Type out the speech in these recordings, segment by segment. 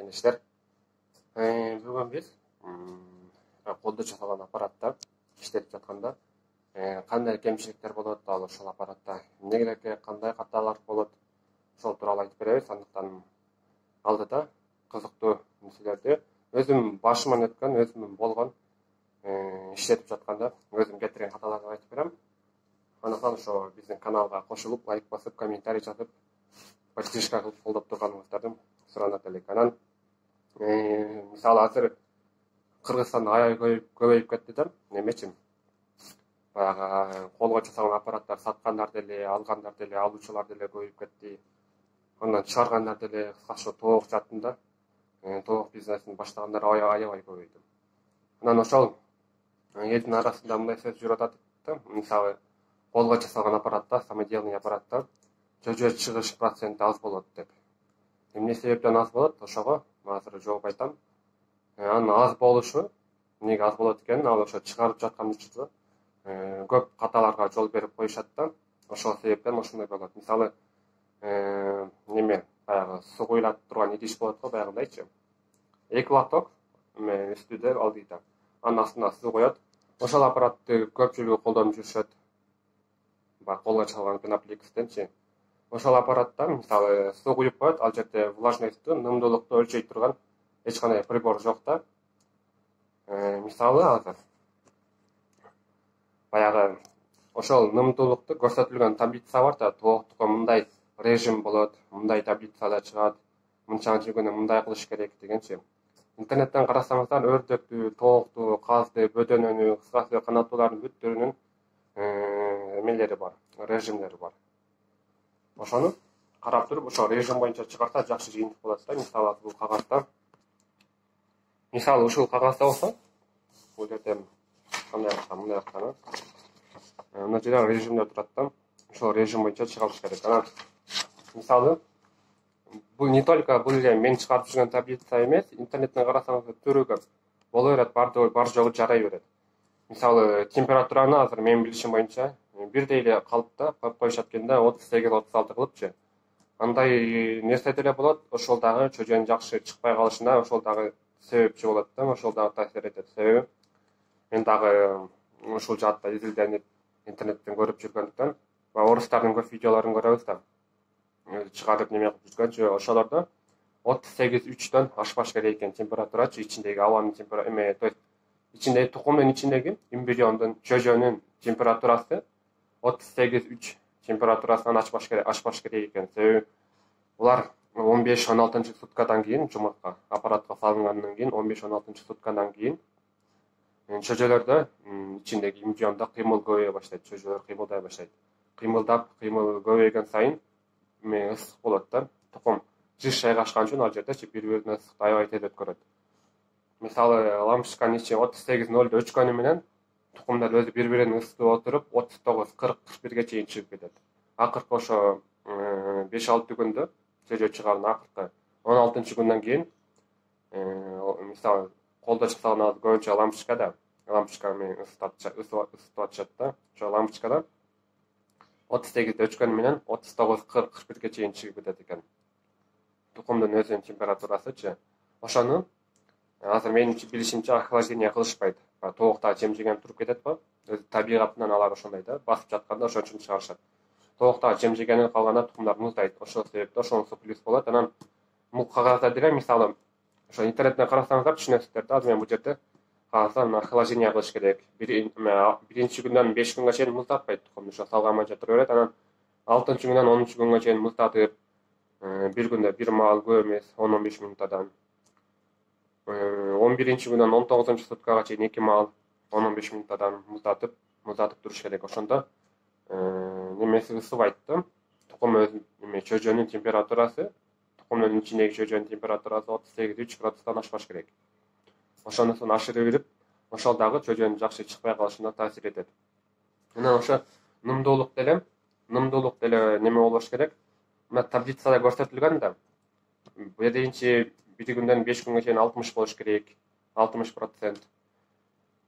кеңештер. Бүгін біз қолда жасалған аппаратта иштетип жатканда кандай кемчиликтер болот, ал ошол аппаратта эмнелерге кандай каталар болот, ошол тууралуу айтып беребиз. Андыктан алдыда кызыктуу нерселерди өзүм башыман өткөн, өзүмдүн болгон иштетип жатканда өзүм кетирген каталарды айтып берем. Андыктан ошо биздин каналга кошулуп, лайк басып, комментарий жазып, поддержка кылып колдоп турганыңыздарды суранат элек. Анан мисалы азыр Кыргызстанда аябай көбөйүп кетти да, немечи баягы колго жасалган аппараттар саткандар деле, алгандар деле, алуучулар деле көбөйүп кетти. Андан чыгаргандар деле, кыскасы тоок жаатында тоок бизнесин баштагандар аябай көбөйдү. Анан ошол элдин арасында мындай сөз жүрүп атат да, мисалы колго жасалган аппаратта, самоделный аппаратта жөжө чыгыш проценти аз болот деп. Эмне себептен аз болот? Ошого азыр жооп айтам. Анын аз болушу, эмнеге аз болот экенин, ал ошо чыгарып жаткан учурда көп каталарга жол берип коюшат да, ошол себептен ошондой болот. Мисалы неме баягы суу куюлатып турган идиш болот го, баягындайчы. Эки лоток үстүдө алдыйда. Анын астына суу коет. Ошол аппаратты көпчүлүгү колдонуп жүрүшөт. Баягы колго жасалган пеноплексденчи. Ошол аппаратта мисалы суу куюп коет, ал жерде влажностьту, нымдуулукту өлчөй турган эч кандай прибор жок да. Мисалы азыр баягы ошол нымдуулукту көрсөтүлгөн таблица бар да, тооктука мындай режим болот, мындай таблицада чыгат, мынчанчы күнү мындай кылыш керек дегенчи. Интернеттен карасаңыздар, өрдөктү, тоокту, казды, бөдөнөнү, кыскасы канаттуулардын бүт түрүнүн эмелери бар, режимдери бар. Ошону карап туруп, ошол режим боюнча чыгарса жакшы жыйынтык болот да. Мисалы бул кагазда. Мисалы ушул кагазда болсо, бул жерде кандай кылсам, мындай кылсам, мына жерде режимдер турат да. Ошол режим боюнча чыгарыш керек. Анан мисалы бул не только бул эле мен чыгарып жүргөн таблица эмес, интернеттен карасаңыз түрү көп. Боло берет, бар жогу жарай берет. Мисалы температураны азыр менин билишим боюнча бирдей эле калыпта коюп коюшат экен да, 38-36 кылыпчы. Андай нерсе деле болот, ошол дагы чөжөнүн жакшы чыкпай калышына ошол дагы себепчи болот да, ошол дагы таасир этет. Себеби мен дагы ушул жаатта изилденип интернеттен көрүп жүргөндүктөн, орустардын көп видеолорун көрөбүз да. Чыгарып неме кылып жүргөнчү, ошолордо 38-3төн ашпаш керек экен температурачы, ичиндеги абанын температурасы, то есть ичиндеги тукумдун ичиндеги эмбриондун, чөжөнүн температурасы 38-3 температурасынан ашпаш керек экен. Себеби булар 15-16 суткадан кийин жумуртка аппаратка салынгандан кийин 15-16 суткадан кийин чөжөлөрдө ичиндеги эмбриондо кыймыл көбөйө баштайт, чөжөлөр кыймылдай баштайт. Кыймыл көбөйгөн сайын ысык болот да. Тукум жыш жайгашкан үчүн ал жерде бири-бирине ысыкты аябай тез өткөрөт. Мисалы лампочканын ичи 38-0 өчкөнү менен тукумдар өзү бири-бирин ысытып отуруп 39-40-41ге чейин чыгып кетет. Акыркы ошо 5-6 күндө чөжө чыгарган акыркы 16-күндөн кийин мисалы колдо жасалган көбүнчө лампочка менен ысытып атышат да. Ошо лампочкада 38 өчкөнү менен 39-40-41ге чейин чыгып кетет экен. Тукумдун өзүнүн температурасычы. Ошону азыр менин билишимче охлаждение кылышпайт. Тоокта жемжеген туруп кетет го. Өзү табигатынан алар ошондой да, басып жатканда ошон үчүн чыгарышат. Тоокта жемжегени калганда тукумдар муздайт. Ошол себептен ошонусу плюс болот. Анан бул кагазда деле мисалы ошо интернеттен карасаңыздар түшүнөсүздөр да. Мен бул жерде кагазда охлаждение кылыш керек. Биринчи күндөн 5 күнгө чейин муздатпайт тукумду, ошо салган боюнча тура берет. Анан 6-күндөн 10 күнгө чейин муздатып, бир күндө бир маал көп эмес 10-15 мүнөттөн 11-күндөн 19-суткага чейин 2 маал 10-15 мүнөттөн муздатып туруш керек. Ошондо немеси ысыбайт да. Тукум өзү чөжөнүн температурасы, тукумдун ичиндеги чөжөнүн температурасы 38-3 градустан ашпаш керек. Ошонусун ашырып ирип, ошол дагы чөжөнүн жакшы чыкпай калышына таасир этет. Анан ошо нымдуулук деле неме болбош керек. Мына таблицада көрсөтүлгөн да. Биринчи 1 күндөн 5 күнгө чейин 60 болуш керек, 60%.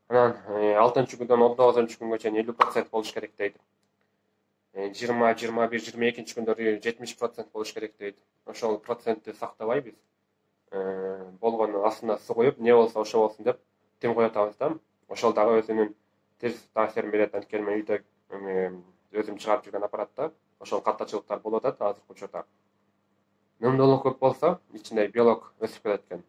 Анан 6-күндөн 19-күнгө чейин 50% болуш керек дейт. 20, 21, 22 күндөрү 70% болуш керек дейт. Ошол процентти сактабайбыз. болгону астына суу коюп, не болсо ошо болсун деп тем кое атабыз да. Ошол дагы өзүнүн терс таасирин берет. Анткени мен үйдө өзүм чыгарып жүргөн аппаратта ошол каттачылыктар болуп атат азыркы учурда. Нымдуулук көп болсо, ичинде белок өсүп кетет экен.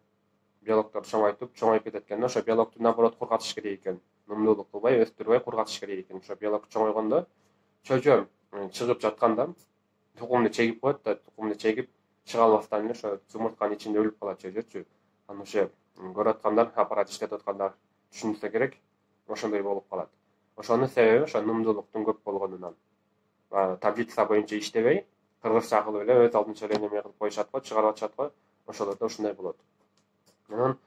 Белоктор чоңоюп кетет экен. Ошо белокту наоборот кургатыш керек экен. Нымдуулук кылбай, өстүрбөй кургатыш керек экен. Ошо белок чоңойгондо чөжө чыгып жатканда тукумду чегип коет да, тукумду чегип чыга албастан эле ошо жумуртканын ичинде өлүп калат чөжөчү. Аны ошо көрүп аткандар, аппарат иштетип аткандар түшүнсө керек, ошондой болуп калат. Ошонун себеби ошо нымдуулуктун көп болгонунан. Таблица боюнча иштебей, кыргызча кылып эле өз алдынча эле неме кылып коюшат го, чыгарып атышат го. Ошолордо ушундай болот. Анан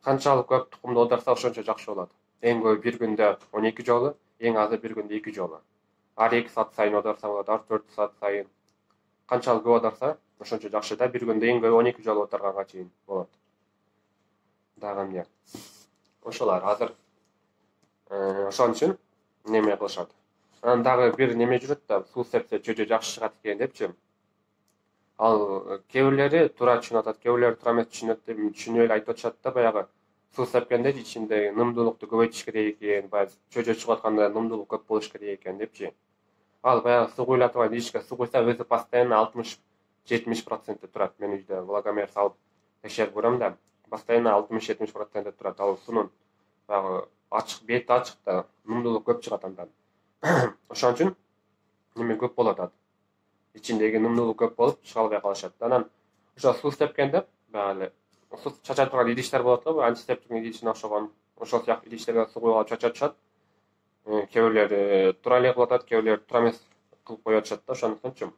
канчалык көп тукумду оодарса ошончо жакшы болот. Эң көбү бир күндө 12 жолу, эң азы бир күндө 2 жолу. Ар 2 саат сайын оодарса болот, ар 4 саат сайын. Канчалык көп оодарса ошончо жакшы да, бир күндө эң көбү 12 жолу оодарганга чейин болот. Дагы эмне? Ошолар азыр ошон үчүн неме кылышат. Анан дагы бир неме жүрөт да, суу сепсе чөжө жакшы чыгат экен депчи. Ал кээ бирлери туура түшүнүп атат, кээ бирлери туура эмес түшүнүп эле айтып атышат да, баягы суу сепкенде ичинде нымдуулукту көбөйтүш керек экен, баягы чөжө чыгып атканда нымдуулук көп болуш керек экен депчи. Ал баягы суу куйлатып идишке суу куйса өзү постоянно 60-70% турат. Мен үйдө влагомер салып текшерип көрөм да, постоянно 60-70% турат. Ал суунун баягы ачык, бети ачык да, нымдуулук көп чыгат андан. Ошон үчүн неме көп болуп атат. Ичиндеги нымдуулук көп болуп чыга албай калышат. Анан ошо суу сепкенде баягы эле суу чача турган идиштер болот го, антисептиктин идишине окшогон. Ошол сыяктуу идиштерге суу куюп алып чачатышат. Кээ бирлери туура эле кылып атат, кээ бирлери туура эмес кылып коюп атышат да, ошондуктанчы.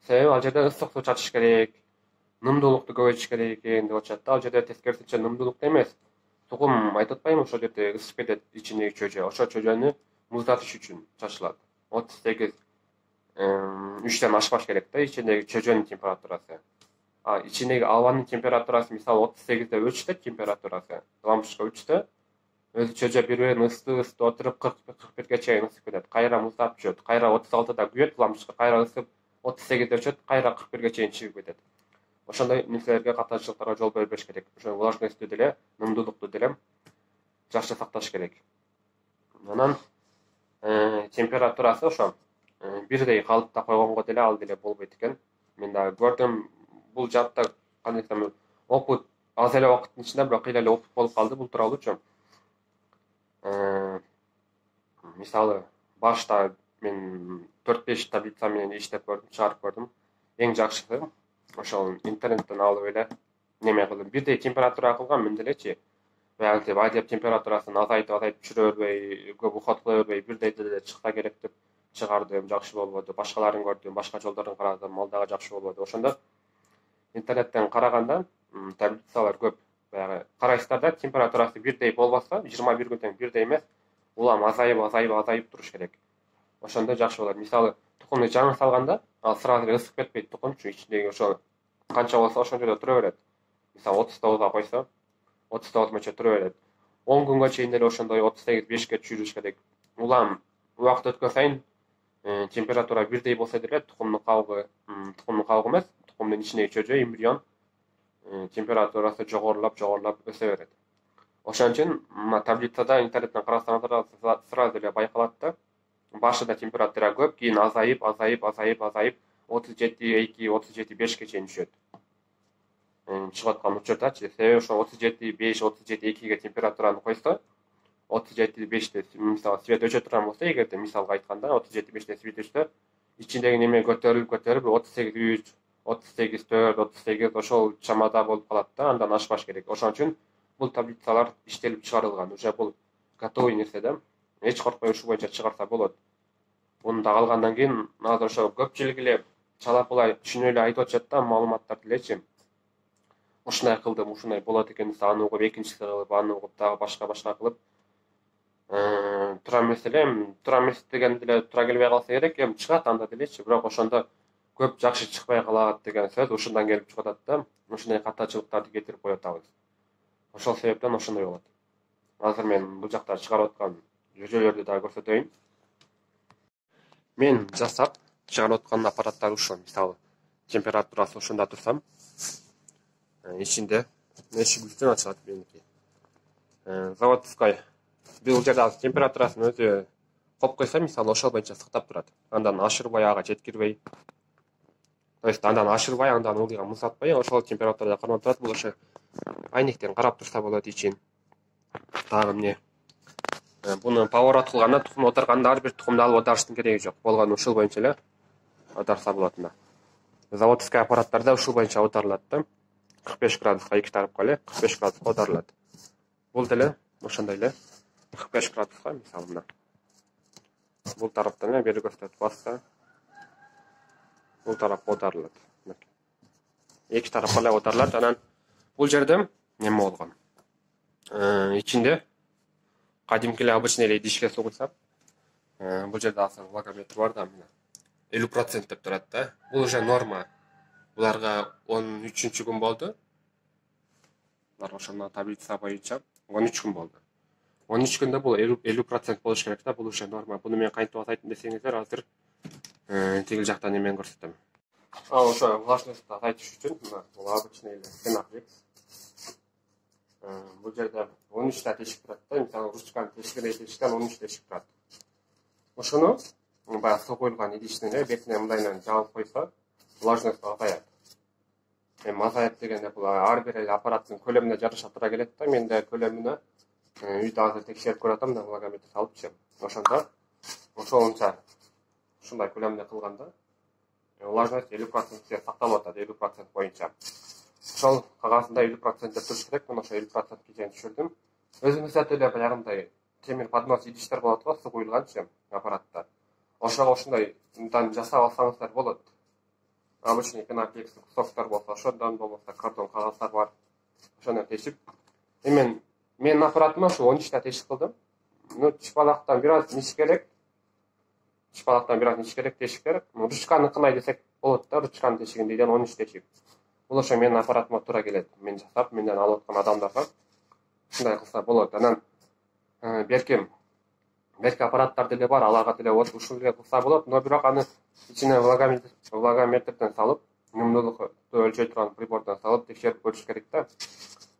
Себеби ал жерде ысык суу чачыш керек, нымдуулукту көбөйтүш керек экен деп атышат да. Ал жерде тескерисинче нымдуулукту эмес, тукум айтып атпаймынбы, ошол жерде ысып кетет ичиндеги чөжө. Ошо чөжөнү муздатыш үчүн чачылат. 38 3төн ашпаш керек да, ичиндеги чөжөнүн температурасы. Ичиндеги абанын температурасы мисалы 38де өчтө температурасы, лампочка өчтө, өзү чөжө бири-бирин ысытып отуруп 40-41ге чейин ысып кетет. Кайра муздап түшөт, кайра 36да күйөт лампочка, кайра ысып 38де өчөт, кайра 41ге чейин чыгып кетет. Ошондой нерселерге каттачылыктарга жол бербеш керек. Ошо влажностьту деле, нымдуулукту деле жакшы сакташ керек. Анан температурасы ошо бирдей калыпта койгонго деле ал деле болбойт экен. Мен дагы көрдүм, бул жаатта кандай десем, опыт аз эле убакыттын ичинде бирок кыйла эле опыт болуп калды бул тууралуучу. Мисалы башта мен 4-5 таблица менен иштеп көрдүм, чыгарып көрдүм. Эң жакшысы ошол интернеттен алып эле неме кылдым. Бирдей температура кылгам мен делечи. Баягы адеп температурасын азайтып түшүрө бербей, көп ухат кыла бербей, бирдей деле чыкса керек деп чыгардым, жакшы болбоду. Башкаларын көрдүм, башка жолдорун карадым, ал дагы жакшы болбоду. Ошондо интернеттен караганда таблицалар көп. Баягы карайсыздар да, температурасы бирдей болбосо, 21 күн тең бирдей эмес, улам азайып туруш керек. Ошондо жакшы болот. Мисалы, тукумду жаңы салганда, ал сразу эле ысып кетпейт тукумчу, ичиндеги ошо канча болсо ошол жерде тура берет. Мисалы 39га койсо, 39 мөчө тура берет. 10 күнгө чейин деле ошондой 38-5ке түшүрүш керек. Улам убакыт өткөн сайын температура бирдей болсо деле тукумдун кабыгы эмес, тукумдун ичиндеги чөжө, эмбрион температурасы жогорулап өсө берет. Ошон үчүн мына таблицада интернеттен карасаңыздар сразу эле байкалат да. Башында температура көп, кийин азайып 37,2, 37,5ке чейин түшөт. Чыгып аткан учурдачы, себеби ошо 37,5, 37,2ге температураны койсо, 37,5те мисалы свет өчө турган болсо, эгерде мисалга айтканда 37,5те свет өчсө, ичиндеги неме көтөрүлүп 38,3, 38,4, 38 ошол чамада болуп калат да, андан ашпаш керек. Ошон үчүн бул таблицалар иштелип чыгарылган. Уже бул готовый нерсе да. Эч коркпой ушу боюнча чыгарса болот. Буну да алгандан кийин азыр ошо көпчүлүк эле чалапылай түшүнүп эле айтып атышат да, маалыматтар делечи. Ушундай кылдым, ушундай болот экен, аны угуп, экинчиси кылып, аны угуп, дагы башка кылып. Туура эмес эле, туура эмес деген деле туура келбей калса керек, эми чыгат анда делечи, бирок ошондо көп жакшы чыкпай калат деген сөз ушундан келип чыгып атат да. Ушундай каттачылыктарды кетирип коюп атабыз. Ошол себептен ошондой болот. Азыр мен бул жакта чыгарып аткан жөжөлөрдү дагы көрсөтөйүн. Мен жасап чыгарып аткан аппараттар ушул. Мисалы, температурасы ушунда турсам, ичинде эшик үстүн ачылат меники. Заводской бул жерде азыр температурасын өзү коюп койсо, мисалы ошол боюнча сактап турат. Андан ашырбай, ага жеткирбей. То есть андан ашырбай, андан ылдыйга музатпай, ошол температурада кармап турат. Бул ошо айнектен карап турса болот ичин. Дагы эмне? Буну поворот кылганда, тукум отарганда ар бир тукумду алып отарыштын кереги жок. Болгону ушул боюнча эле отарса болот мына. Заводской аппараттарда ушул боюнча отарылат да. 45 градуска эки тарапка эле 45 градуска отарылат. Бул деле ошондой эле 45 градуска, мисалы мына. Бул тараптан эле бери көрсөтүп басса, бул тарапка отарылат. Эки тарапка эле отарылат. Анан бул жерде неме болгон? Ичинде кадимки эле обычный эле идишке суу куйсак, бул жерде азыр влагометр бар да, мына 50% деп турат да. Бул уже норма. Буларга 13-күн күн болду. Булар ошондо таблица боюнча 13 күн болду. 13 күндө бул 50% болуш керек да, бул уже норма. Буну мен кантип атайт десеңиздер, азыр тигил жакта немен көрсөтөм. Ошо влажностьты азайтыш үчүн мына бул обычный эле Фенакрикс. Бул жерде 13 та тешик турат да, мисалы ручканы тешиктен 13 тешик турат. Ошону баягы суу куюлган идиштин эле бетине мындайынан жаап койсо, влажность азаят. Азаят дегенде бул ар бир эле аппараттын көлөмүнө жараша тура келет да. Мен да көлөмүнө үйдө азыр текшерип көрүп атам да, влагометр салыпчы. Ошондо ошонча ушундай көлөмдө кылганда влажность 50% сакталып атат, 50% боюнча. Ошол кагазында 50% деп туруш керек. Мен ошо 50%ке чейин түшүрдүм. Өзүңүздөр деле баягындай темир поднос идиштер болот го, суу куюлганчы аппаратта. Ошого ошондой жасап алсаңыздар болот. Обычный Фенакрикс кусоктор болсо ошондон, болбосо картон кагаздар бар. Ошону тешип. Менин аппаратыма ошо 13 та тешик кылдым. Чыпалактан бир аз ниш керек. Тешик керек. Ручканы кынай десек болот да, ручканын тешигинден 13 тешик. Бул ошо менин аппаратыма туура келет. Мен жасап, менден алып аткан адамдарга ушундай кылса болот. Анан берким аппараттар деле бар, аларга деле ушул эле кылса болот, но бирок аны ичине влагометрден салып, нымдуулукту өлчөй турган прибордон салып текшерип көрүш керек да.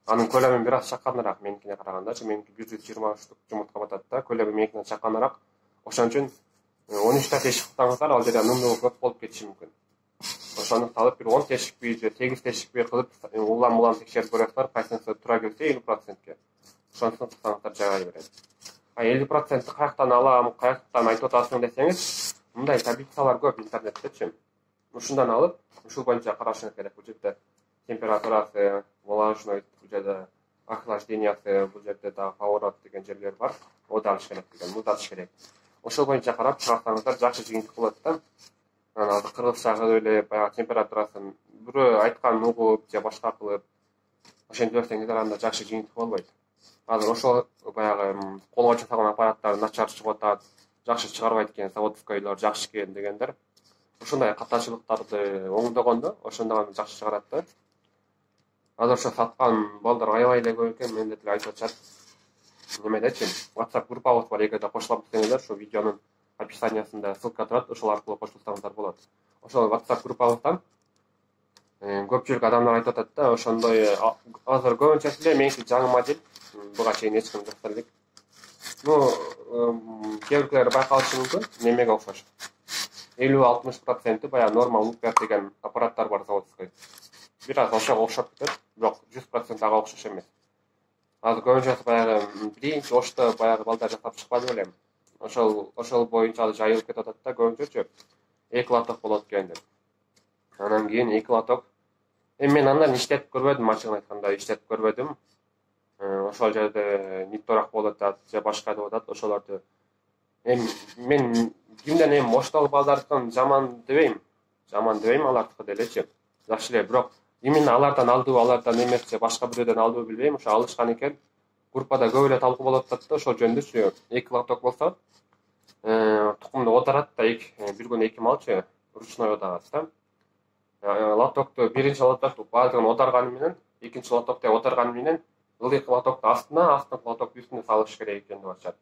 Анын көлөмү бир аз чаканыраак меникине караганда, меники 123 жумуртка батат да, көлөмү меникинен чаканыраак. Ошон үчүн 13 та тешик кылсаңыздар, ал жерде нымдуулук көп болуп кетиши мүмкүн. Ошону салып бир 10 тешикпи же 8 тешикпи кылып улам текшерип көрөсүңөр, кайсынысы туура келсе 50%ке. Ошонусун кылсаңыздар жагай берет. 50%ты каяктан алам, каяктан айтып атасың десеңиз, мындай таблицалар көп интернеттечи. Ушундан алып, ушул боюнча карашыңыз керек. Бул жерде температурасы, влажность, бул жерде охлаждениясы, бул жерде дагы поворот деген жерлер бар. Одарыш керек деген, музатыш керек. Ошол боюнча карап чыгарсаңыздар жакшы жыйынтык болот да. Анан азыр кыргызча эле баягы температурасын бирөө айтканын угуп же башка кылып ошентип берсеңиздер, анда жакшы жыйынтык болбойт. Азыр ошол баягы колго жасалган аппараттар начар чыгып атат, жакшы чыгарбайт экен, заводскойлор жакшы экен дегендер. Ошондой катачылыктарды оңдогондо, ошондо жакшы чыгарат да. Азыр ошо саткан балдар аябай эле көп экен, менде деле айтып атышат. Немедечи, WhatsApp группабыз бар, эгерде кошулам десеңиздер, ошо видеонун описаниясында ссылка турат, ошол аркылуу кошулсаңыздар болот. Ошол WhatsApp группабыздан көпчүлүк адамдар айтып атат да, ошондой азыр көбүнчөсү эле меники жаңы модель, буга чейин эч ким жок элек. Кээ бирлери байкалышы мүмкүн, немеге окшош. 50-60% баягы нормал Лукер деген аппараттар бар заводской. Бир аз ошого окшоп кетет, бирок 100% ага окшош эмес. Азыр көбүнчөсү баягы биринчи ошто баягы балдар жасап чыкпады белем. Ошол боюнча жайылып кетип атат да, көбүнчөчү эки лоток болот экен деп. Анан кийин эки лоток. Мен андан иштетип көрбөдүм, ачыгын айтканда иштетип көрбөдүм. Ошол жерде ниторак болуп атат, же башка деп атат, ошолорду. Мен кимден оштол балдардын жаман дебейм, алардыкы делечи. Жакшы эле, бирок именно алардан алдыбы, алардан эмес же башка бирөөдөн алдыбы билбейм, ошо алышкан экен. Группада көп эле талкуу болуп атат да, ошол жөнүндөчү. Эки лоток болсо, тукумду отарат да, бир күн эки малчы ручной отагат да. Лотокту биринчи лотокту баардыгын отарганы менен, экинчи лотокту отарганы менен, ылдыйкы лотокту астына лотокту үстүнө салыш керек экен деп атышат.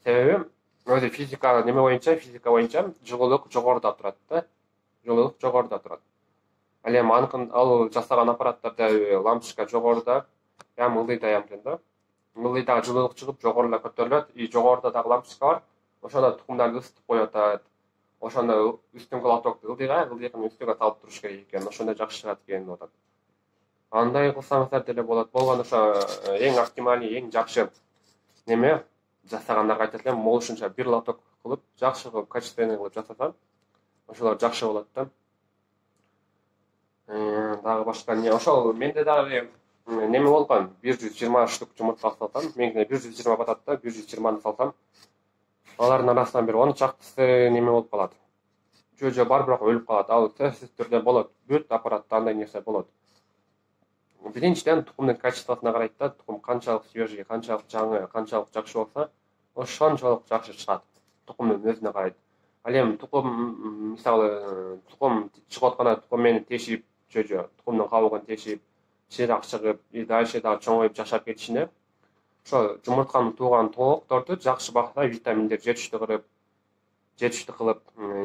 Себеби өзү физика боюнча жылуулук жогоруда турат да. Ал эми ал жасаган аппараттарда лампочка жогоруда ылдыйда экен да. Ылдыйдагы жылуулук чыгып жогору көтөрүлөт, и жогоруда дагы лампочка бар. Ошондо тукумдарды ысытып коюп атат. Ошондо үстүңкү лотокду ылдыйгын үстүгө салып туруш керек экен. Ошондо жакшы чыгат экен деп атат. Андай кылсаңыздар деле болот. Болгону ошо эң оптималдуу, эң жакшы неме жасагандарга айтат элем, могушунча бир лоток кылып, жакшы кылып, качественный кылып жасаса, ошолор жакшы болот да. Дагы башка эмне? Ошол менде дагы неме болгон, 120 штук жумуртка салсам, меникине 120 батат да, 120-ны салсам, алардын арасынан бир 10 чактысы неме болуп калат. Жөө бар, бирок өлүп калат. Ал сөзсүз түрдө болот. Бүт аппаратта андай нерсе болот. Биринчиден тукумдун качествосуна карайт да, тукум канчалык свежий, канчалык жаңы, канчалык жакшы болсо, ошончолук жакшы чыгат. Тукумдун өзүнө карайт. Ал эми тукум, мисалы, тукум чыгып атканда тукум менен тешип, тукумдун кабыгын тешип, чыйрак чыгып, и дальше дагы чоңоюп жашап кетишине, ошо жумуртканын тууган тоокторду жакшы бакса, витаминдер жетиштүү кылып,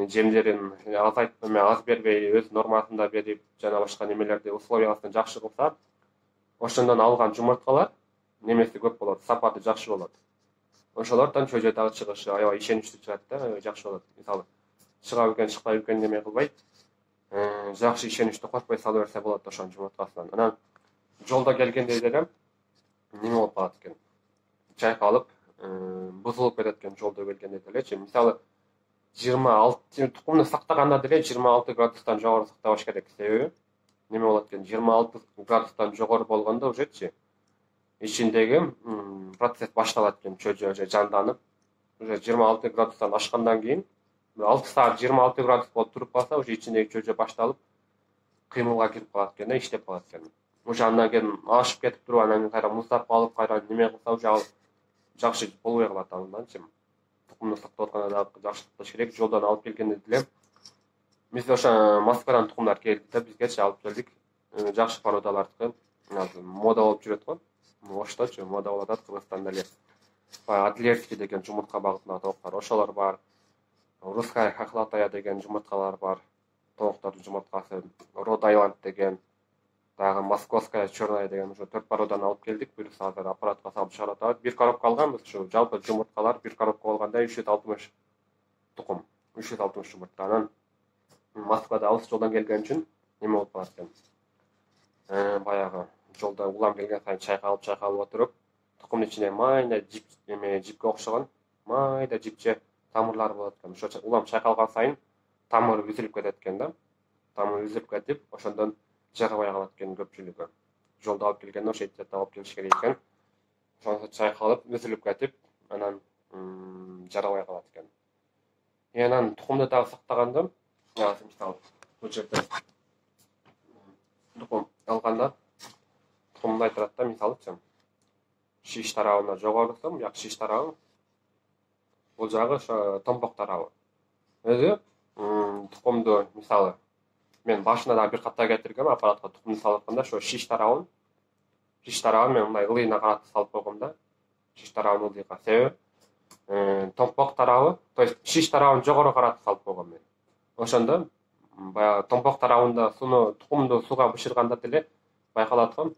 жемдерин азайтып, аз бербей, өз нормасында берип, жана башка немелерди условиясын жакшы кылса, ошондон алган жумурткалар немеси көп болот, сапаты жакшы болот. Ошолордон дагы чыгышы аябай ишеничтүү чыгат да, жакшы болот. Мисалы, чыга билген, чыкпай билген неме кылбай, жакшы ишеничтүү коркпой сала берсе болот ошонун жумурткасынан. Анан жолдо келгенде деле неме болуп калат экен. Чайкалып, бузулуп кетет экен жолдо келгенде делечи. Мисалы, 26 тукумду сактаганда деле 26 градустан жогору сактабаш керек. Себеби неме болот экен, 26 градустан жогору болгондо ужечи ичиндеги процесс башталат экен, чөжө жанданып, уже 26 градустан ашкандан кийин 6 саат 26 градус болуп туруп калса, уже ичиндеги чөжө башталып кыймылга кирип калат экен да, иштеп калат экен. Уже андан кийин ашып кетип туруп, анан кийин кайра муздап калып, кайра неме кылса, уже ал жакшы болбой калат анданчы. Тукумду сактап атканда дагы жакшы сакташ керек. Жолдон алып келгенде деле биз ошо Москвадан тукумдар келди да, бизгечи алып келдик. Жакшы породалардыкы. Азыр мода болуп жүрөт го. Ошточу мода болуп атат Кыргызстанда эле. Баягы Адлерский деген жумуртка багытындагы тооктор, ошолор бар. Русская хохлатая деген жумурткалар бар. Тооктордун жумурткасы, Род-Айланд деген, дагы Московская черная деген уже 4 породан алып келдик. Буюрса азыр аппаратка салып чыгарып атабыз. Бир коробка алганбыз, ушу жалпы жумурткалар бир коробка болгондо 360 тукум, 360 жумуртка. Анан Москвада алыс жолдон келген үчүн неме болуп калат экен. Баягы жолдо улам келген сайын чайкалып отуруп, тукумдун ичине майда жипке окшогон майда жипче тамырлар болот экен. Ошо улам чайкалган сайын тамыры үзүлүп кетет экен да. Тамыры үзүлүп кетип, ошондон жарабай калат экен көпчүлүгү. Жолдо алып келгенде ошо этте алып келиш керек экен. Ошондо чайкалып, үзүлүп кетип, анан жарабай калат экен. Анан тукумду дагы сактаганда, мисалы, бул жерде тукум алганда тукумду айтат да, мисалычы, шиш тарабына жогорусу, бияк шиш тарабы, бул жагы ошо томпок тарабы. Өзү тукумду, мисалы, мен башына дагы бир катта кетиргем, аппаратка тукумду салып атканда, ошо шиш тарабын мен мындай ылдыйына каратып салып койгом да. Шиш тарабын ылдыйга. Себеби томпок тарабы, то есть шиш тарабын жогору каратып салып койгом мен. Ошондо баягы томпок тарабында тукумду сууга бышырганда деле байкалат го.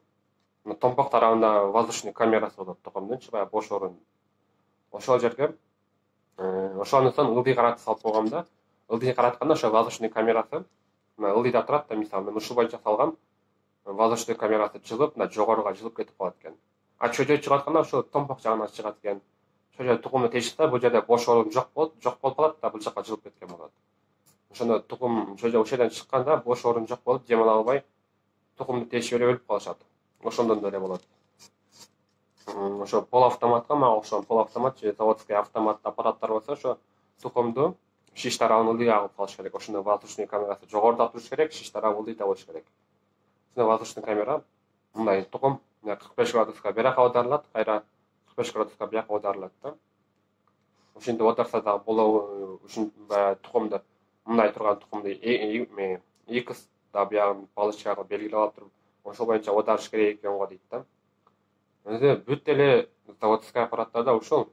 Томпок тарабында воздушный камерасы болот тукумдунчу, баягы бош орун. Ошол жерге ошонусун ылдый каратып салып койгом да. Ылдый каратканда ошо воздушный камерасы ылдыйда турат да, мисалы, мен ушул боюнча салгам, воздушный камерасы жылып, жогоруга жылып кетип калат экен. А чөжө чыгып атканда ошо томпок жагынан чыгат экен. Чөжө тукумду тешсе, бул жерде бош орун жок болуп калат да, бул жака жылып кеткен болот. Ошондо тукум чөжө ошол жерден чыкканда бош орун жок болуп, дем ала албай, тукумду тешип эле өлүп калышат. Ошондон деле болот. Ошо полуавтоматка мага окшогон полуавтомат же заводской автомат аппараттар болсо, ошо тукумду шиш тарабын ылдыйга кылып калыш керек. Ошондо воздушный камерасы жогоруда туруш керек, шиш тарабы ылдыйда болуш керек. Ошондо воздушный камера мындай тукум 45 градуска бияка аударылат, кайра 45 градуска бияка аударылат да. Ошентип аударса дагы болобу, ушин тукумду мындай турган тукумду X да биягы палочкага белгилеп алып туруп, ошол боюнча аударыш керек экен го дейт да. Өзү бүт эле заводской аппараттарда ушул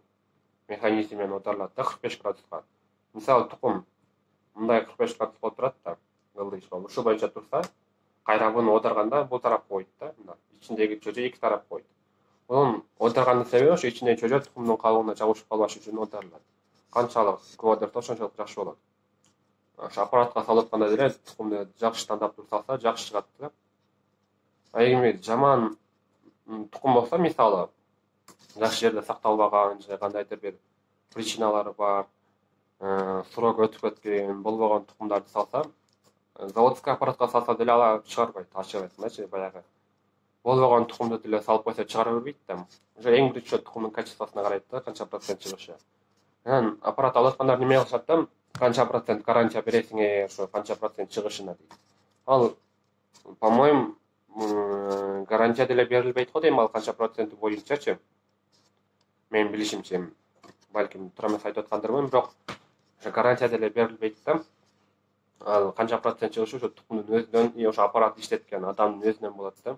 механизм менен аударылат да 45 градуска. Мисалы, тукум мындай 45 градус болуп турат да, ылдый ушул боюнча турса, кайра буну оодарганда бул тарапка койт да, мына ичиндеги чөжө эки тарапка койт. Онун оодарганын себеби ошо ичиндеги чөжө тукумдун кабыгына жабышып калбаш үчүн оодарылат. Канчалык көп оодарса ошончолук жакшы болот. Ошо аппаратка салып атканда деле тукумду жакшы тандап туруп салса жакшы чыгат да. А эгер жаман тукум болсо, мисалы, жакшы жерде сакталбаган же кандайдыр бир причиналары бар, срок өтүп кеткен, болбогон тукумдарды салса, заводской аппаратка салса деле ала чыгарбайт, ачык айткандачы, баягы болбогон тукумду деле салып койсо чыгара бербейт да. Ошо эң биринчи тукумдун качествосуна карайт да, канча процент чыгышы. Анан аппарат алып аткандар неме кылышат да, канча процент гарантия бересиңер, ошо канча процент чыгышына дейт. Ал, по-моему, гарантия деле берилбейт го дейм, ал канча проценти боюнчачы. Менин билишимче, балким туура эмес айтып аткандырмын, бирок ошо гарантия деле берилбейт да. Ал канча процент чыгышы ошо тукумдун өзүнөн, ошо аппарат иштеткен адамдын өзүнөн болот да.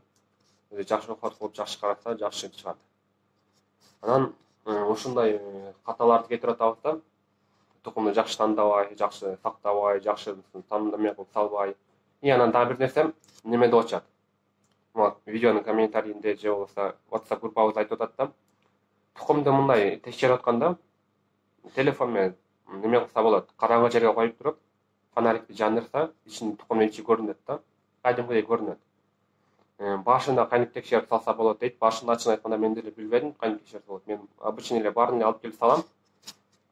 Өзү жакшы ухат кылып жакшы караса жакшы чыгат. Анан ушундай каталарды кетирип атабыз да. Тукумду жакшы тандабай, жакшы сактабай, жакшы тандемге кылып салбай. И анан дагы бир нерсе неме деп атышат. Видеонун комментарийинде же болбосо WhatsApp группабызда айтып атат да. Тукумду мындай текшерип атканда телефон менен неме кылса болот. Караңгы жерге коюп туруп, фонарикти жандырса, тукумдун ичи көрүнөт да. Кайдымгыдай көрүнөт. Башына кантип текшерип салса болот дейт. Башында ачык айтканда мен деле билбедим кантип текшерип болот. Мен обычный эле баарын алып келип салам.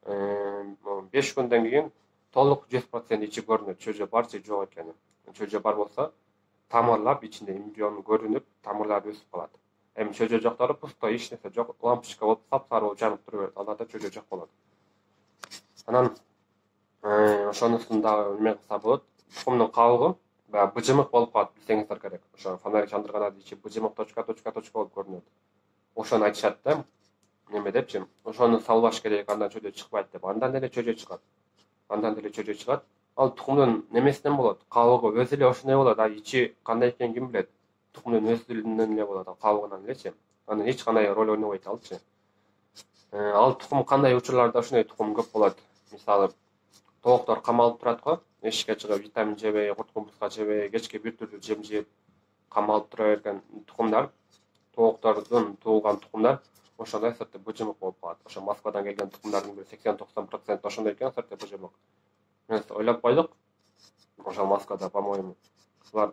5 күндөн кийин толук 100% ичи көрүнөт, чөжө бар же жок экени. Чөжө бар болсо, тамырлап ичинде эмбрион көрүнүп, тамырлар өсүп калат. Эми чөжө жоктору пустой, эч нерсе жок, лампочка болуп сап-сары болуп жанып тура берет. Аларда чөжө жок болот. Анан ошонусун дагы неме кылса болот. Тукумдун кабыгы баягы быжымык болуп калат, билсеңиздер керек. Ошо фонарик жандырганда ичи быжымык точка болуп көрүнөт. Ошону айтышат да. Неме депчи, ошону салбаш керек, андан чөжө чыкпайт деп. Андан деле чөжө чыгат. Ал тукумдун немесинен болот. Кабыгы өзү эле ошондой болот. А ичи кандай экенин ким билет? Тукумдун өзүнөн эле болот, кабыгынан элечи. Анан эч кандай роль ойнобойт алчы. Ал тукум кандай учурларда ошондой тукум көп болот. Мисалы, тооктор камалып турат го, эшикке чыгып витамин жебей, курт кумурска жебей, кечке бир түрлүү жем жеп камалып тура берген тукумдар, тооктордун туулган тукумдар ошондой сырты быжымык болуп калат. Ошо Москвадан келген тукумдардын бир 80-90% ошондой экен, сырты быжымык. Мен ойлоп койдук. Ошо Москвада, по-моему, булар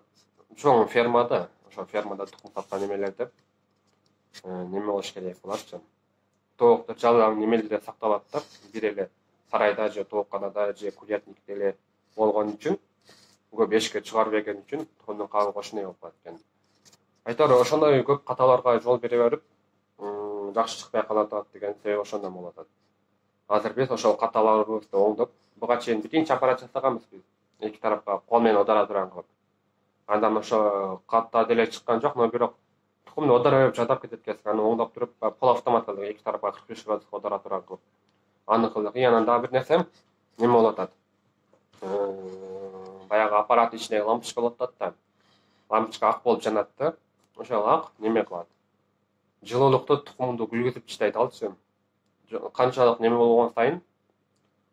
чоң фермада, ошо фермада тукум саткан немелерде неме болуш керек буларчы. Тооктор жалаң немелерде сакталат да, бир эле сарайда же тоокканада же курятникте эле болгон үчүн, көп эшикке чыгарып берген үчүн тукумдун кабыгы ошондой болуп калат экен. Айтары ошондой көп каталарга жол бере берип, жакшы чыкпай калат деген себеп ошондон болуп атат. Азыр биз ошол каталарыбызды оңдоп, буга чейин биринчи аппарат жасаганбыз биз. Эки тарапка кол менен одара турган кылып. Андан ошо катта деле чыккан жок, но бирок тукумду одара берип жадап кетет экенсиң, аны оңдоп туруп, полуавтоматтуу эки тарапка 45 градуска одара турган кылып. Аны кылдык. И анан дагы бир нерсе неме болуп атат. Баягы аппараттын ичинде лампочка болуп атат да. Лампочка ак болуп жанат да. Ошол ак неме кылат. Жылуулукту тукумду күлгүзүп таштайт алчы. Канчалык неме болгон сайын,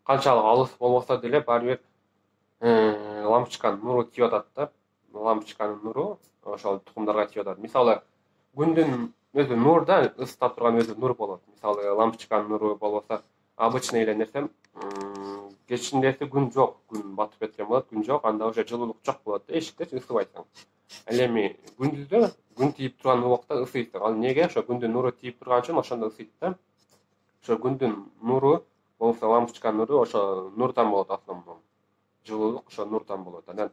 канчалык алыс болбосо деле баары бир лампочканын нуру тийип атат да. Лампочканын нуру ошол тукумдарга тийип атат. Мисалы, күндүн өзү нур да, ысытап турган өзү нур болот. Мисалы, лампочканын нуру болбосо, обычный эле нерсе, кечиндеси күн жок, күн батып кеткен болот, күн жок, анда уже жылуулук жок болот да, эшиктечи ысыбайсың. Ал эми күндүздө күн тийип турган убакта ысыйсың. Ал неге? Ошо күндүн нуру тийип турган үчүн ошондо ысыйт да. Ошо күндүн нуру болбосо лампочканын нуру ошо нурдан болот основном. Жылуулук ошо нурдан болот. Анан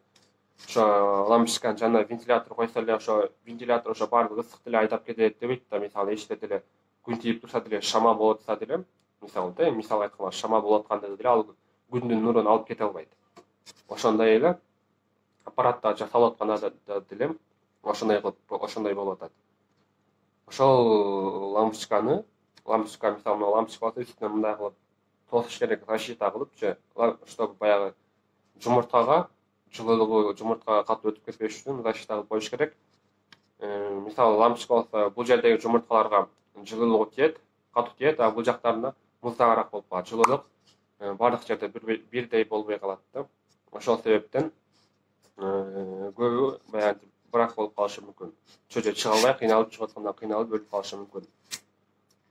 ошо лампочканын жанына вентилятор койсо эле, ошо вентилятор ошо баардык ысык деле айдап кетет дебейт да. Мисалы, эшикте деле күн тийип турса деле, шамал болуп атса деле, мисалы да, мисал айтканда шамал болуп атканда деле ал күндүн нурун алып кете албайт. Ошондой эле аппаратта жасалып атканда деле ошондой кылып, ошондой болуп атат. Ошол лампочка мисалы, лампочка болсо үстүнө мындай кылып тосуш керек, защита кылыпчы, чтобы баягы жумурткага жылуулугу жумурткага катуу өтүп кетпеш үчүн защита кылып коюш керек. Мисалы, лампочка болсо бул жердеги жумурткаларга жылуулугу тиет, катуу тиет, а бул жактарына муздагыраак болуп калат. Жылуулук бардык жерде бирдей болбой калат да. Ошол себептен көбү баягы брак болуп калышы мүмкүн. Чөжө чыга албай кыйналып чыгып атканда кыйналып өлүп калышы мүмкүн.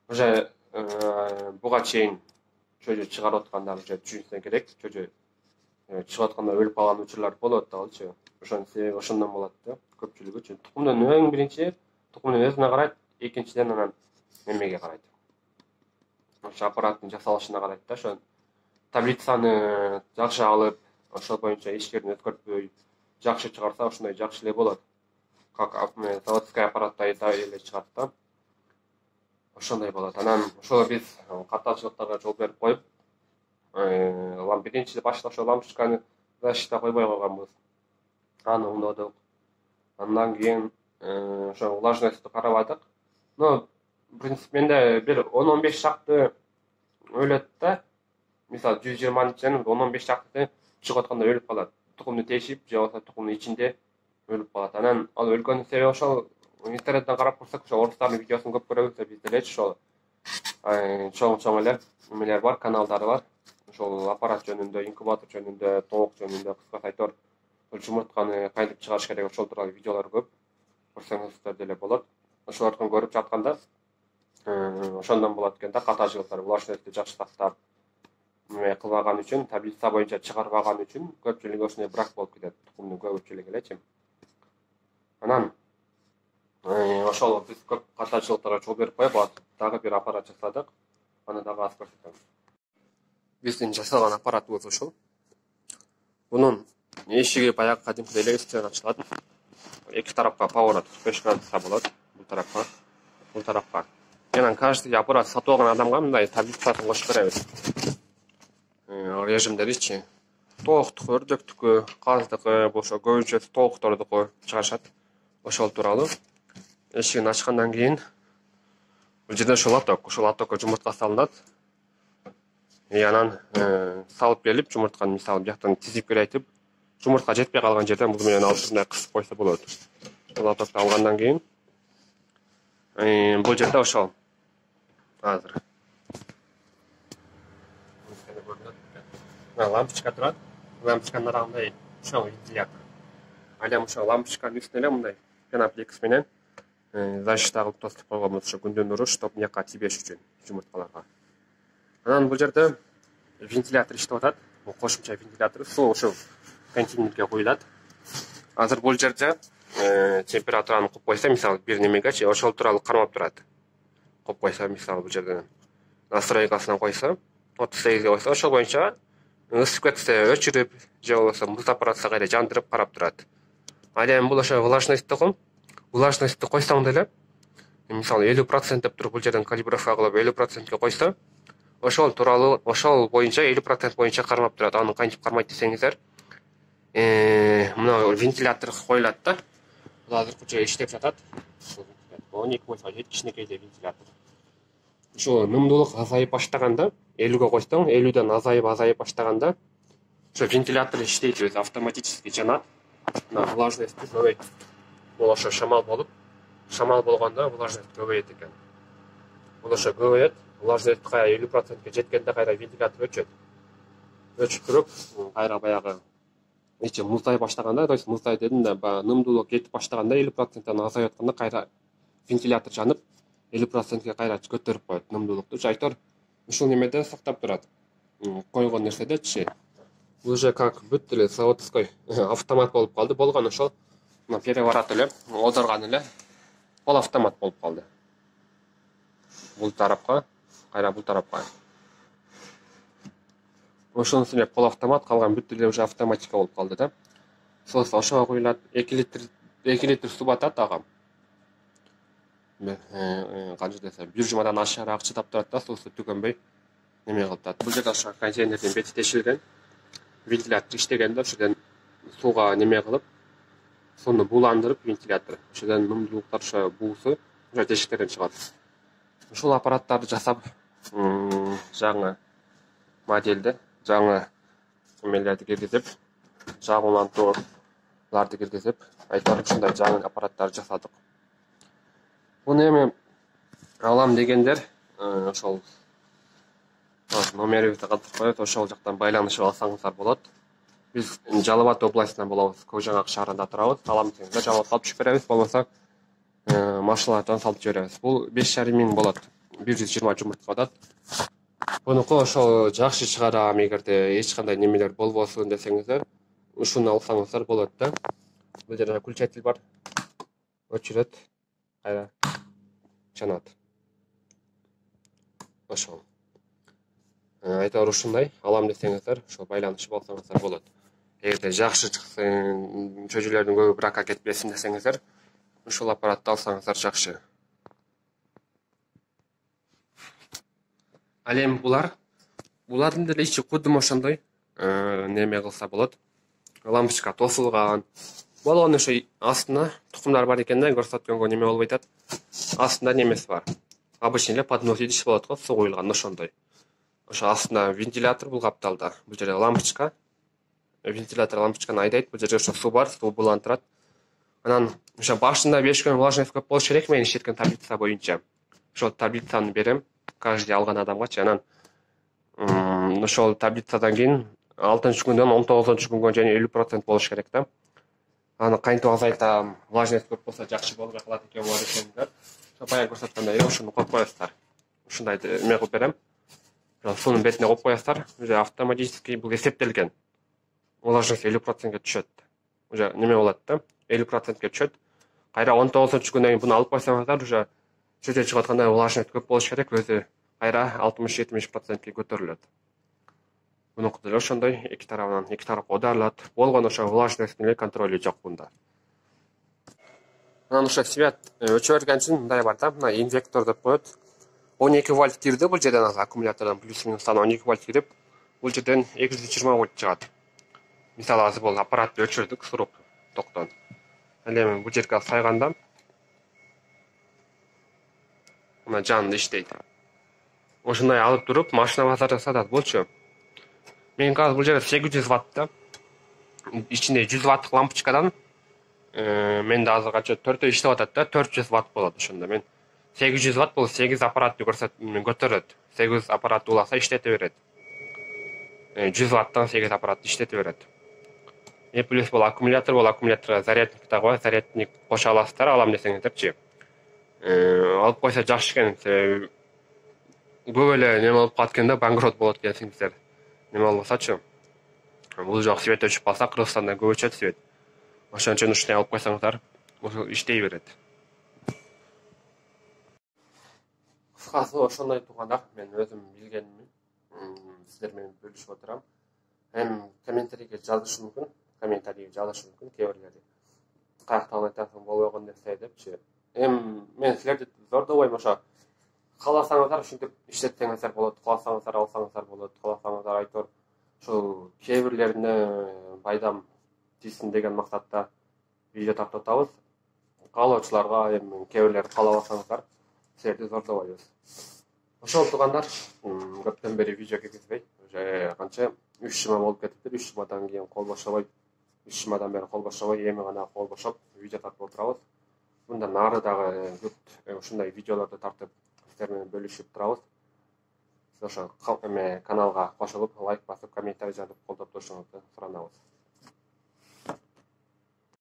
Уже буга чейин чөжө чыгарып атканда уже түшүнсө керек. Чөжө чыгып атканда өлүп калган учурлар болот дагычы. Ошонун себеби ошондон болот да. Көпчүлүгү үчүн тукумдун эң биринчи тукумдун өзүнө карайт, экинчиден анан немеге карайт. Ошо аппараттын жасалышына карайт да. Ошо таблицаны жакшы алып, ошол боюнча эч жерин өзгөртпөй жакшы чыгарса ошондой жакшы эле болот. Как заводской аппаратта эле чыгат да. Ошондой болот. Анан ошол биз каттаачылыктарга жол берип коюп, биринчи башта ошо лампочканы защита койбой койгонбуз. Аны оңдодук. Андан кийин ошо влажностьту карабадык. Но в принципе менде бир 10-15 шакты өлөт да. Мисалы 120 ичинен 10-15 шакты чыгып атканда өлүп калат. Тукумду тешип, же болбосо тукумдун ичинде өлүп калат. Анан ал өлгөнүн себеби ошол интернеттен карап көрсөк, ошо орустардын видеосун көп көрөбүз, биз делечи ошол чоң эле эмелер бар, каналдары бар. Ошол аппарат жөнүндө, инкубатор жөнүндө, тоок жөнүндө кыскасы айтор, жумуртканы кантип чыгарыш керек ошол тууралуу видеолор көп. Көрсөңүздөр деле болот. Ошолордон көрүп жатканда ошондон болот экен да, катачылыктар влажностьту жакшы сактап, эме кылбаган үчүн, таблица боюнча чыгарбаган үчүн көпчүлүгү ошондой брак болуп кетет, тукумдун көпчүлүгү элечи. Анан ошол биз көп катачылыктарга жол берип коюп, дагы бир аппарат жасадык. Аны дагы аз көрсөтөм. Биздин жасаган аппаратыбыз ушул. Бунун эшиги баягы кадимкидей эле үстүнөн ачылат. Эки тарапка поворот 45 градуска болот. Бул тарапка. Анан каждый аппарат сатып алган адамга мындай таблицасын кошуп беребиз. Режимдеричи. Тооктуку, өрдөктүкү, каздыкы, болсо көбүнчө тооктордуку чыгарышат. Ошол тууралуу. Эшигин ачкандан кийин бул жерде ошол лотокко жумуртка салынат. Анан салып келип, жумуртканы мисалы бияктан тизип келетип, жумуртка жетпей калган жерден бул менен алып мындай кысып койсо болот. Лотокто алгандан кийин бул жерде ошол азыр лампочка турат. Лампочканын арагында ошол вентилятор. Ал ошо лампочканын үстүнө эле мындай пеноплекс менен защита кылып тосуп койгонбуз, ошо күндүн нуру чтоб мыякка тийбеш үчүн жумурткаларга. Анан бул жерде вентилятор иштеп атат. Бул кошумча вентилятор. Суу ошо контейнерге куюлат. Азыр бул жерде температураны коюп койсо, мисалы бир немегечи ошол тууралуу кармап турат. Коюп койсо, мисалы бул жерден настройкасына койсо, 38ге койсо, ошол боюнча ысып кетсе өчүрүп, же болбосо муздап баратса кайра жандырып карап турат. Ал эми бул ошо влажностьту койсоң деле, мисалы 50% деп туруп бул жерден калибровка кылып 50%ке койсо, ошол тууралуу, ошол боюнча 50% боюнча кармап турат. Аны кантип кармайт десеңиздер, мына вентилятор коюлат да. Бул азыр күчө иштеп жатат. 12 вольтка кичинекейдей вентилятор. Ошо нымдуулук азайып баштаганда, 50ге койсоң, 50ден азайып баштаганда, ошо вентилятор иштейт, өзү автоматически жанат. Мына влажность көбөйт. Бул ошо шамал болгондо влажность көбөйөт экен. Бул ошо көбөйөт, влажность кайра 50%ке жеткенде кайра вентилятор өчүп туруп, кайра баягы ичи муздай баштаганда, то есть муздай дедим да, нымдуулук кетип баштаганда 50%тан азайып атканда кайра вентилятор жанып, 50%ке кайра көтөрүп коет нымдуулукту. Айтор ушул немеде сактап турат. Койгон нерседечи. Бул уже как бүт эле заводской автомат болуп калды. Болгон ошол мына переворот эле, одорган эле пол автомат болуп калды. Бул тарапка, кайра бул тарапка. Ошонусу эле пол автомат, калган бүт эле уже автоматика болуп калды да. Соосу ошого куюлат, 2 литр суу батат ага. Канча десе, бир жумадан ашыраак чыдап турат да, суусу түгөнбөй неме кылып турат. Бул жерде ошо контейнердин бети тешилген, вентилятор иштегенде ошодон сууга неме кылып, сууну бууландырып вентилятор, ошодон нымдуулуктар ошо буусу ошо тешиктерден чыгат. Ушул аппараттарды жасап, жаңы модельде, жаңы эмелерди киргизип, жагуулантууларды киргизип, айтор ушундай жаңы аппараттарды жасадык. Буну эми алам дегендер, ошол номерибизди калтырып коет, ошол жактан байланышып алсаңыздар болот. Biz Жалал Абад областынан болабыз, Көкжаңак шаарында турабыз. Алам десеңиздер, Жалал Абадка алып түшүп беребиз, болбосо машиналардан салып жиберебиз. Бул 5,5 миң болот. 120 жумуртка атат. Бунуку ошол жакшы чыгарам, эгерде эч кандай немелер болбосун десеңиздер, ушуну алсаңыздар болот да. Бул жерде включатель бар. Өчүрөт, кайра жанат. Ошол. Айтор ушундай, алам десеңиздер, ошол байланышып алсаңыздар болот. Эгерде жакшы чыксын, чөйрөлөрдүн көбү бракка кетпесин десеңиздер, ушул аппаратты алсаңыздар жакшы. Ал эми булардын деле ичи кудум ошондой неме кылса болот. Лампочка тосулган. Болгон ошо астына тукумдар бар экен да, көрсөткөнгө неме болбой атат. Астында немеси бар. Обычный эле поднос идиш болот го, суу куюлган ошондой. Ошо астына вентилятор бул капталда. Бул жерде лампочка. Вентилятор лампочканы айдайт. Бул жерде ошо суу бар, суу булантырат. Анан ошо башында 5 күн влажность көп болуш керек менин ишеткем таблица боюнча. Ошол таблицаны берем каждый алган адамгачы. Анан ошол таблицадан кийин 6-күндөн 19-күнгө чейин 50% болуш керек да. Аны кантип азайтам, влажность көп болсо жакшы болуп калат экен болот десеңиздер, ошо баягы көрсөткөндөй эле ушуну коюп коесуздар. Ушундай эме кылып берем. Суунун бетине коюп коесуздар. Уже автоматически бул эсептелген. Влажность 50%ге түшөт. Уже неме болот да, 50%ге түшөт. Кайра 19-күндөн кийин буну алып койсоңуздар, уже чөйрө чыгып атканда влажность көп болуш керек, өзү кайра 60-70%ке көтөрүлөт. Бунуку деле ошондой, эки тарапка оодарылат. Болгон ошо влажностьтун эле контролу жок бунда. Анан ошо свет өчө берген үчүн мындай бар да, мына инвектор деп коет. 12 вольт кирди бул жерден, аккумулятордон плюс-минустан 12 вольт кирип, бул жерден 220 вольт чыгат. Мисалы азыр бул аппаратты өчүрдүк, суруп токтон. Ал эми бул жерге сайганда мына жанында иштейт. Ошондой алып туруп машина базарда сатат болчу. Мен азыр бул жерде 800 ватт да. Ичинде 100 ваттык лампочкадан менде азыр канча 4 иштеп атат да, 400 ватт болот ошондо. Мен 800 ватт бул 8 аппаратты көтөрөт. 8 аппаратты уласа иштете берет. 100 ваттан 8 аппаратты иштете берет. Плюс бул аккумуляторга зарядник да бар, зарядник кошо аласыздар, алам десеңиздерчи. Алып койсо жакшы экен. Көп эле неме болуп калат экен да, банкрот болот экенсиңиздер. Неме болбосочу. Бул жок свет өчүп калса, Кыргызстанда көп өчөт свет. Ошон үчүн ушуну алып койсоңуздар, ошо иштей берет. Кыскасы ошондой туугандар, мен өзүм билгенимди сиздер менен бөлүшүп отурам. Комментарийге жазышы мүмкүн, кээ бирлери. Каяктан айтасың болбогон нерсе депчи. Мен силерди зордобойм, ошо кааласаңыздар ушинтип иштетсеңиздер болот, кааласаңыздар алсаңыздар болот, кааласаңыздар айтор ушул кээ бирлерине пайдам тийсин деген максатта видео тартып атабыз. Каалоочуларга кээ бирлери каалабасаңыздар силерди зордобойбуз. Ошол туугандар, көптөн бери видео киргизбей, уже канча 3 жума болуп кетиптир. 3 жумадан кийин кол бошобой, 3 жумадан бери кол бошобой, эми гана кол бошоп видео тартып отурабыз. Мындан нары дагы бүт ушундай видеолорду тартып сиздер менен бөлүшүп турабыз. Сиз ошо каналга кошулуп, лайк басып, комментарий жазып колдоп турушуңузду суранабыз.